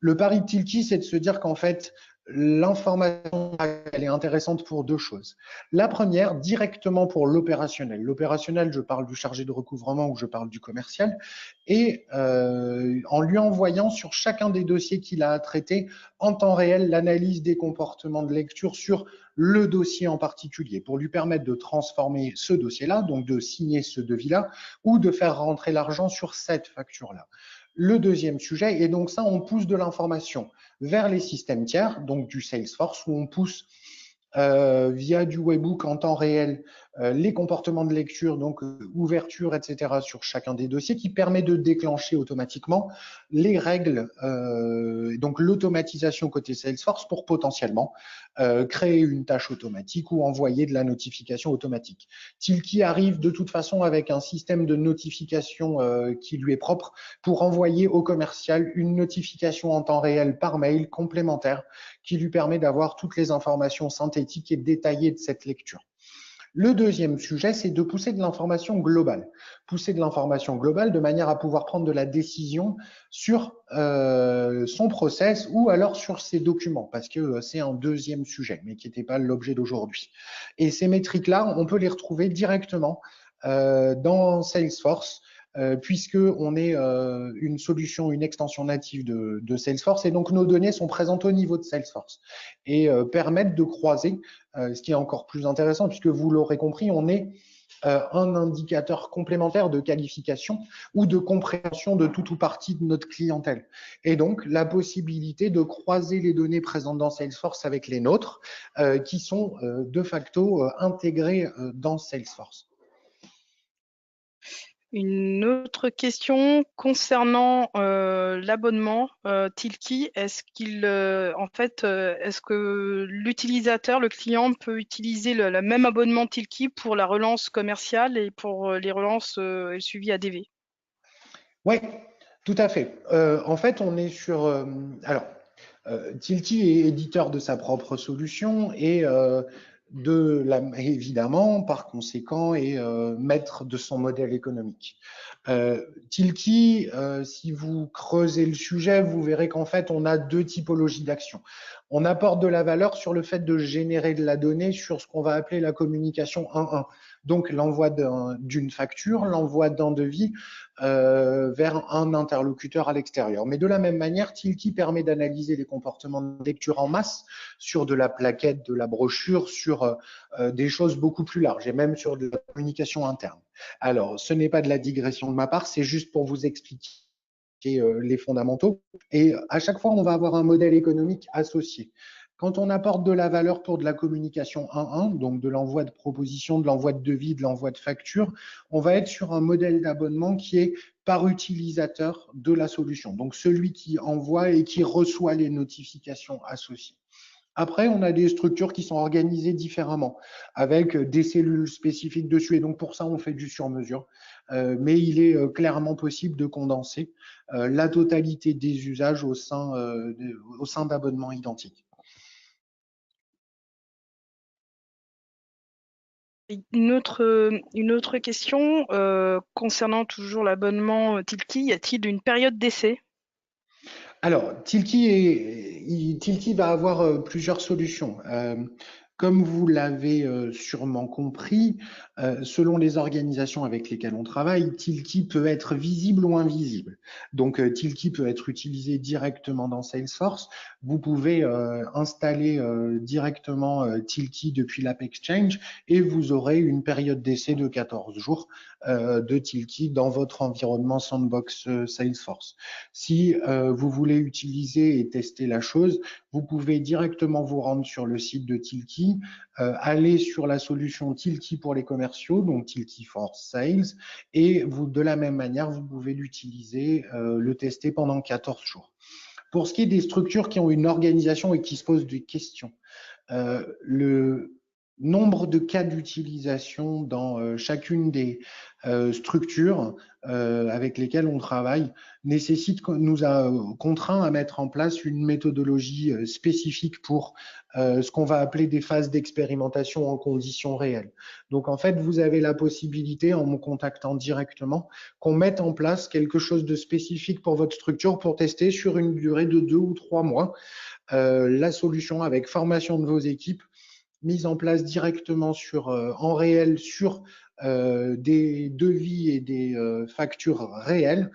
Le pari de Tilki, c'est de se dire qu'en fait, l'information, elle est intéressante pour deux choses. La première, directement pour l'opérationnel. L'opérationnel, je parle du chargé de recouvrement ou je parle du commercial. Et en lui envoyant sur chacun des dossiers qu'il a à traiter en temps réel l'analyse des comportements de lecture sur le dossier en particulier pour lui permettre de transformer ce dossier-là, donc de signer ce devis-là ou de faire rentrer l'argent sur cette facture-là. Le deuxième sujet, et donc ça, on pousse de l'information vers les systèmes tiers, donc du Salesforce, où on pousse via du webhook en temps réel les comportements de lecture, donc ouverture, etc. sur chacun des dossiers, qui permet de déclencher automatiquement les règles, donc l'automatisation côté Salesforce pour potentiellement créer une tâche automatique ou envoyer de la notification automatique. Tilki arrive de toute façon avec un système de notification qui lui est propre pour envoyer au commercial une notification en temps réel par mail complémentaire qui lui permet d'avoir toutes les informations synthétiques et détaillées de cette lecture. Le deuxième sujet, c'est de pousser de l'information globale. Pousser de l'information globale de manière à pouvoir prendre de la décision sur son process ou alors sur ses documents, parce que c'est un deuxième sujet, mais qui n'était pas l'objet d'aujourd'hui. Et ces métriques-là, on peut les retrouver directement dans Salesforce, puisque on est une solution, une extension native de Salesforce, et donc nos données sont présentes au niveau de Salesforce et permettent de croiser, ce qui est encore plus intéressant, puisque vous l'aurez compris, on est un indicateur complémentaire de qualification ou de compréhension de tout ou partie de notre clientèle. Et donc, la possibilité de croiser les données présentes dans Salesforce avec les nôtres, qui sont de facto intégrées dans Salesforce. Une autre question concernant l'abonnement Tilki. Est-ce que l'utilisateur, le client, peut utiliser le même abonnement Tilki pour la relance commerciale et pour les relances et le suivi ADV? Oui, tout à fait. En fait, on est sur. Alors, Tilki est éditeur de sa propre solution et évidemment, par conséquent, est maître de son modèle économique. Tilki, si vous creusez le sujet, vous verrez qu'en fait, on a deux typologies d'actions. On apporte de la valeur sur le fait de générer de la donnée sur ce qu'on va appeler la communication 1-1. Donc, l'envoi d'une facture, l'envoi d'un devis vers un interlocuteur à l'extérieur. Mais de la même manière, Tilki permet d'analyser les comportements de lecture en masse sur de la plaquette, de la brochure, sur des choses beaucoup plus larges et même sur de la communication interne. Alors, ce n'est pas de la digression de ma part, c'est juste pour vous expliquer les fondamentaux. Et à chaque fois, on va avoir un modèle économique associé. Quand on apporte de la valeur pour de la communication 1-1, donc de l'envoi de propositions, de l'envoi de devis, de l'envoi de factures, on va être sur un modèle d'abonnement qui est par utilisateur de la solution. Donc celui qui envoie et qui reçoit les notifications associées. Après, on a des structures qui sont organisées différemment, avec des cellules spécifiques dessus. Et donc, pour ça, on fait du sur-mesure. Mais il est clairement possible de condenser la totalité des usages au sein d'abonnements identiques. Une autre question concernant toujours l'abonnement Tilki, y a-t-il une période d'essai? Alors, Tilki va avoir plusieurs solutions. Comme vous l'avez sûrement compris, selon les organisations avec lesquelles on travaille, Tilki peut être visible ou invisible. Donc, Tilki peut être utilisé directement dans Salesforce. Vous pouvez installer directement Tilki depuis l'App Exchange et vous aurez une période d'essai de 14 jours de Tilki dans votre environnement Sandbox Salesforce. Si vous voulez utiliser et tester la chose, vous pouvez directement vous rendre sur le site de Tilki, aller sur la solution Tilki pour les commerciaux, donc Tilki for Sales, et de la même manière, vous pouvez l'utiliser, le tester pendant 14 jours. Pour ce qui est des structures qui ont une organisation et qui se posent des questions, le nombre de cas d'utilisation dans chacune des structures avec lesquelles on travaille nous a contraint à mettre en place une méthodologie spécifique pour ce qu'on va appeler des phases d'expérimentation en conditions réelles. Donc en fait, vous avez la possibilité, en me contactant directement, qu'on mette en place quelque chose de spécifique pour votre structure pour tester sur une durée de 2 ou 3 mois la solution avec formation de vos équipes, mise en place directement en réel sur des devis et des factures réelles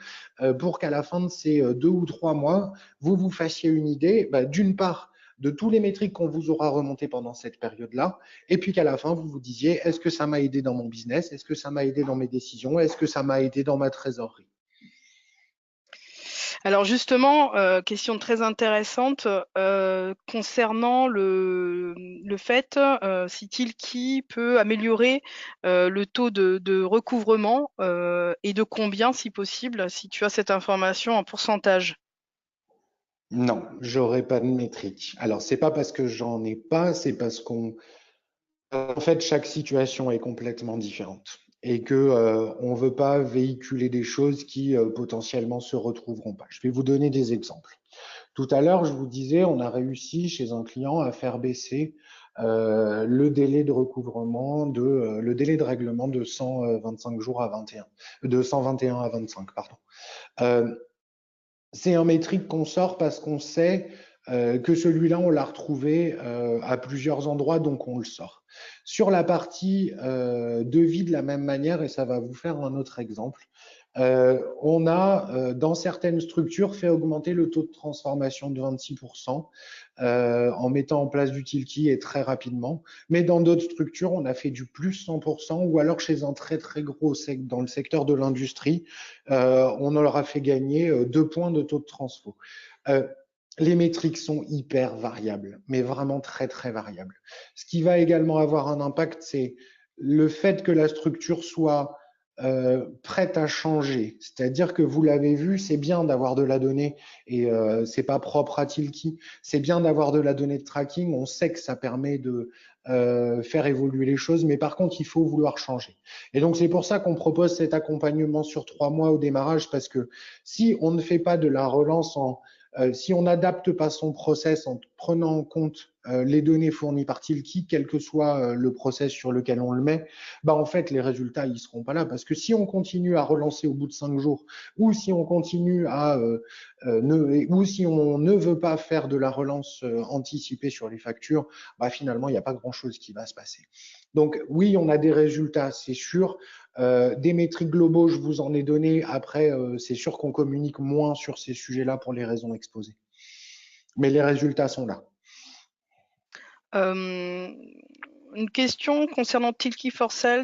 pour qu'à la fin de ces 2 ou 3 mois, vous vous fassiez une idée, d'une part, de tous les métriques qu'on vous aura remontés pendant cette période-là, et puis qu'à la fin, vous vous disiez, est-ce que ça m'a aidé dans mon business? Est-ce que ça m'a aidé dans mes décisions? Est-ce que ça m'a aidé dans ma trésorerie? Alors justement, question très intéressante concernant le fait si Tilki peut améliorer le taux de recouvrement et de combien, si possible, si tu as cette information en pourcentage. Non, j'aurais pas de métrique. Alors, c'est pas parce que j'en ai pas, c'est parce en fait, chaque situation est complètement différente et que on veut pas véhiculer des choses qui potentiellement se retrouveront pas. Je vais vous donner des exemples. Tout à l'heure, je vous disais, on a réussi chez un client à faire baisser le délai de recouvrement le délai de règlement de 125 jours à 21, de 121 à 25, pardon. C'est un métrique qu'on sort parce qu'on sait que celui-là, on l'a retrouvé à plusieurs endroits, donc on le sort. Sur la partie devis, de la même manière, et ça va vous faire un autre exemple, on a, dans certaines structures, fait augmenter le taux de transformation de 26% en mettant en place du Tilki et très rapidement. Mais dans d'autres structures, on a fait du plus 100% ou alors chez un très, très gros dans le secteur de l'industrie, on leur a fait gagner 2 points de taux de transfo. Les métriques sont hyper variables, mais vraiment très, très variables. Ce qui va également avoir un impact, c'est le fait que la structure soit prête à changer. C'est-à-dire que vous l'avez vu, c'est bien d'avoir de la donnée et c'est pas propre à Tilki. C'est bien d'avoir de la donnée de tracking. On sait que ça permet de faire évoluer les choses, mais par contre, il faut vouloir changer. Et donc, c'est pour ça qu'on propose cet accompagnement sur 3 mois au démarrage, parce que si on ne fait pas de la relance en Si on n'adapte pas son process en prenant en compte les données fournies par Tilki, quel que soit le process sur lequel on le met, bah en fait, les résultats, ils seront pas là. Parce que si on continue à relancer au bout de 5 jours, ou si on continue ou si on ne veut pas faire de la relance anticipée sur les factures, bah finalement, il n'y a pas grand-chose qui va se passer. Donc oui, on a des résultats, c'est sûr. Des métriques globaux, je vous en ai donné. Après, c'est sûr qu'on communique moins sur ces sujets-là pour les raisons exposées. Mais les résultats sont là. Une question concernant Tilki for Sales,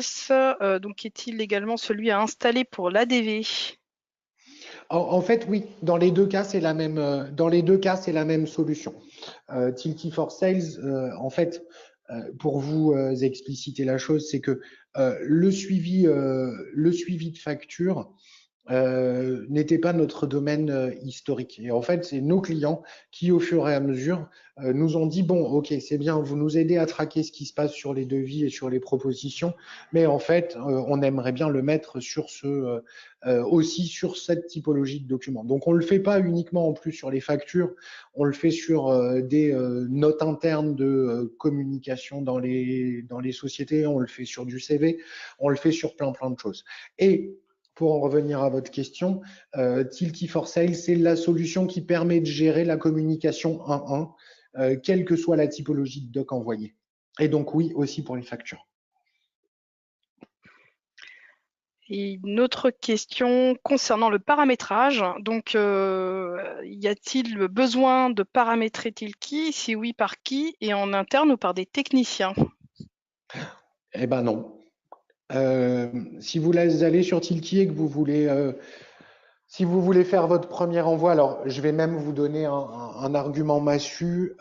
donc est-il également celui à installer pour l'ADV? En fait, oui, dans les deux cas, c'est la même. Dans les deux cas, c'est la même solution. Tilki for Sales, en fait, pour vous expliciter la chose, c'est que le suivi de facture n'était pas notre domaine historique. Et en fait, c'est nos clients qui, au fur et à mesure, nous ont dit, bon, ok, c'est bien, vous nous aidez à traquer ce qui se passe sur les devis et sur les propositions, mais en fait, on aimerait bien le mettre sur aussi sur cette typologie de documents. Donc, on ne le fait pas uniquement en plus sur les factures, on le fait sur des notes internes de communication dans les sociétés, on le fait sur du CV, on le fait sur plein de choses. Et pour en revenir à votre question, Tilki for Sale, c'est la solution qui permet de gérer la communication 1-1, quelle que soit la typologie de doc envoyée. Et donc oui, aussi pour les factures. Et une autre question concernant le paramétrage. Donc, y a-t-il besoin de paramétrer Tilki? Si oui, par qui? Et en interne ou par des techniciens? Eh ben non. Si vous allez sur Tilki et que vous voulez, si vous voulez faire votre premier envoi, alors je vais même vous donner un argument massu.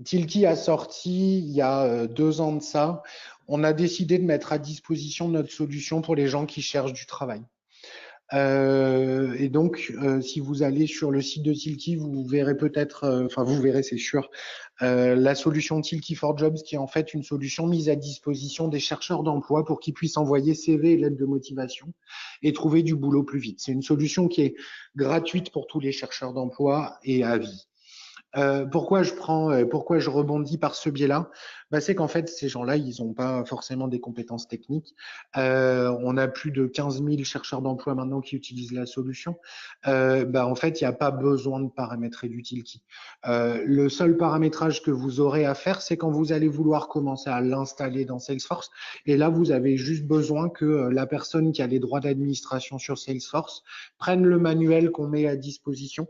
Tilki a sorti il y a 2 ans de ça. On a décidé de mettre à disposition notre solution pour les gens qui cherchent du travail. Et donc, si vous allez sur le site de Tilki, vous verrez peut-être, enfin vous verrez, c'est sûr, la solution Tilki for Jobs, qui est en fait une solution mise à disposition des chercheurs d'emploi pour qu'ils puissent envoyer CV et lettres de motivation et trouver du boulot plus vite. C'est une solution qui est gratuite pour tous les chercheurs d'emploi et à vie. Pourquoi je rebondis par ce biais-là? Bah, c'est qu'en fait, ces gens-là, ils n'ont pas forcément des compétences techniques. On a plus de 15 000 chercheurs d'emploi maintenant qui utilisent la solution. Bah, en fait, il n'y a pas besoin de paramétrer du Tilki. Le seul paramétrage que vous aurez à faire, c'est quand vous allez vouloir commencer à l'installer dans Salesforce. Et là, vous avez juste besoin que la personne qui a les droits d'administration sur Salesforce prenne le manuel qu'on met à disposition,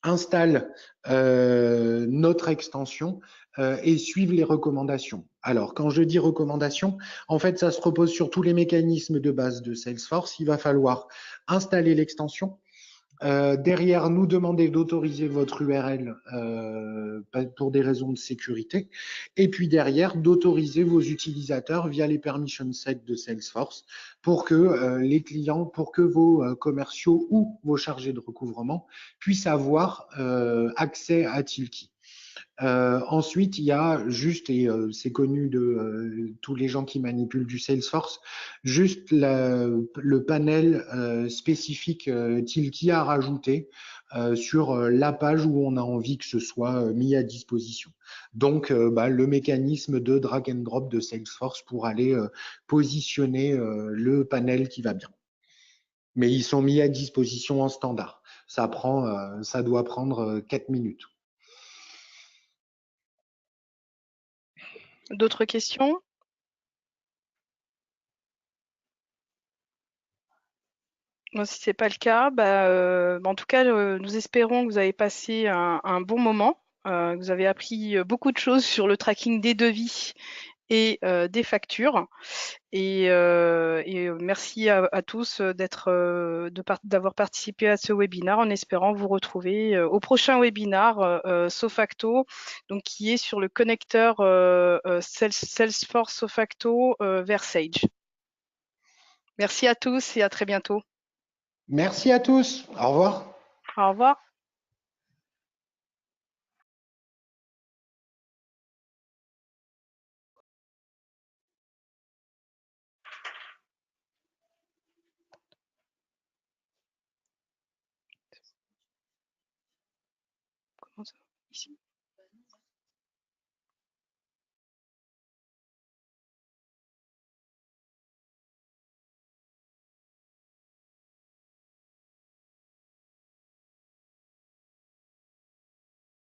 installe notre extension et suivre les recommandations. Alors, quand je dis recommandations, en fait, ça se repose sur tous les mécanismes de base de Salesforce. Il va falloir installer l'extension, derrière, nous demander d'autoriser votre URL pour des raisons de sécurité. Et puis derrière, d'autoriser vos utilisateurs via les permission sets de Salesforce pour que les clients, pour que vos commerciaux ou vos chargés de recouvrement puissent avoir accès à Tilki. Ensuite, il y a juste, et c'est connu de tous les gens qui manipulent du Salesforce, juste le panel spécifique Tilki à rajouter sur la page où on a envie que ce soit mis à disposition. Donc, le mécanisme de drag and drop de Salesforce pour aller positionner le panel qui va bien. Mais ils sont mis à disposition en standard. Ça doit prendre 4 minutes. D'autres questions? Moi, si c'est pas le cas, en tout cas, nous espérons que vous avez passé un bon moment. Que vous avez appris beaucoup de choses sur le tracking des devis et des factures. Et merci à tous d'avoir participé à ce webinaire, en espérant vous retrouver au prochain webinaire Sofacto, donc qui est sur le connecteur Salesforce Sofacto vers Sage. Merci à tous et à très bientôt. Merci à tous. Au revoir. Au revoir. ici.